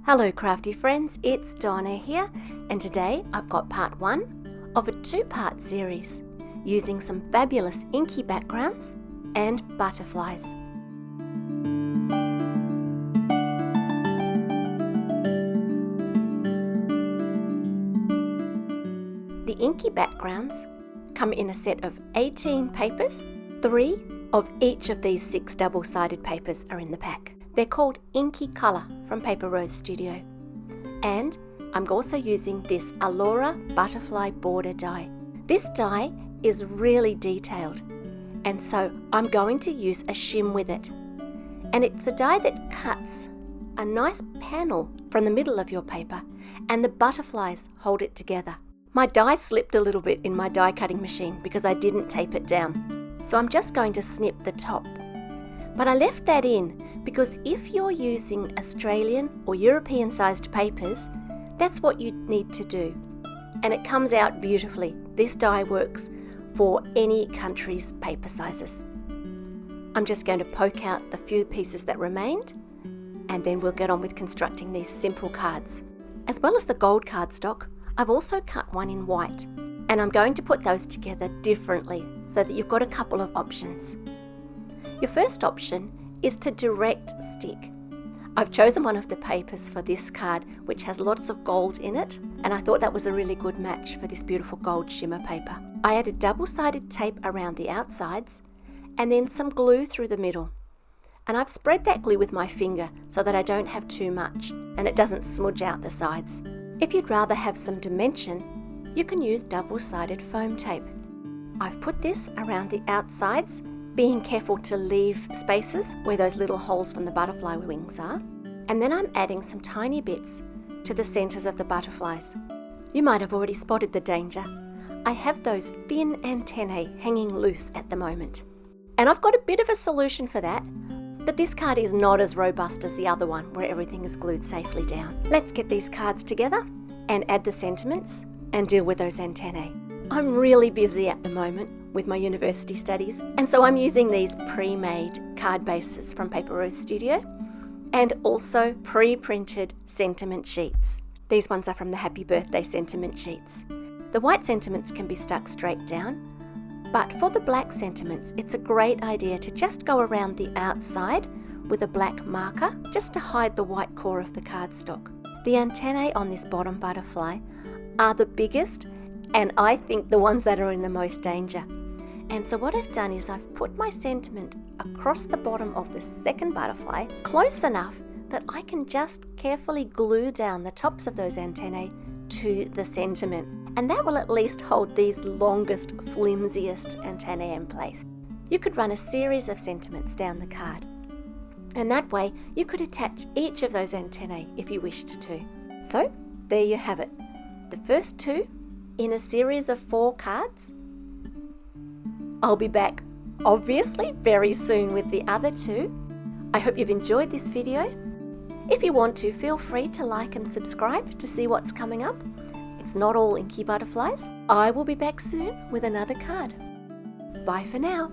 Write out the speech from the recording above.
Hello crafty friends, it's Donna here, and today I've got part 1 of a 2-part series using some fabulous inky backgrounds and butterflies. The inky backgrounds come in a set of 18 papers. 3 of each of these 6 double-sided papers are in the pack. They're called Inky Colour from Paper Rose Studio. And I'm also using this Alora Butterfly Border die. This die is really detailed, and so I'm going to use a shim with it. And it's a die that cuts a nice panel from the middle of your paper, and the butterflies hold it together. My die slipped a little bit in my die cutting machine because I didn't tape it down. So I'm just going to snip the top. But I left that in because if you're using Australian or European sized papers, that's what you need to do. And it comes out beautifully. This die works for any country's paper sizes. I'm just going to poke out the few pieces that remained, and then we'll get on with constructing these simple cards. As well as the gold cardstock, I've also cut one in white, and I'm going to put those together differently so that you've got a couple of options. Your first option is to direct stick. I've chosen one of the papers for this card which has lots of gold in it, and I thought that was a really good match for this beautiful gold shimmer paper. I added double-sided tape around the outsides and then some glue through the middle. And I've spread that glue with my finger so that I don't have too much and it doesn't smudge out the sides. If you'd rather have some dimension, you can use double-sided foam tape. I've put this around the outsides, being careful to leave spaces where those little holes from the butterfly wings are. And then I'm adding some tiny bits to the centres of the butterflies. You might have already spotted the danger. I have those thin antennae hanging loose at the moment. And I've got a bit of a solution for that, but this card is not as robust as the other one where everything is glued safely down. Let's get these cards together and add the sentiments and deal with those antennae. I'm really busy at the moment with my university studies, and so I'm using these pre-made card bases from Paper Rose Studio and also pre-printed sentiment sheets. These ones are from the Happy Birthday sentiment sheets. The white sentiments can be stuck straight down, but for the black sentiments it's a great idea to just go around the outside with a black marker just to hide the white core of the cardstock. The antennae on this bottom butterfly are the biggest, and I think the ones that are in the most danger. And so what I've done is I've put my sentiment across the bottom of the second butterfly, close enough that I can just carefully glue down the tops of those antennae to the sentiment. And that will at least hold these longest, flimsiest antennae in place. You could run a series of sentiments down the card. And that way you could attach each of those antennae if you wished to. So there you have it. The first 2 in a series of 4 cards. I'll be back obviously very soon with the other 2. I hope you've enjoyed this video. If you want to, feel free to like and subscribe to see what's coming up. It's not all inky butterflies. I will be back soon with another card. Bye for now.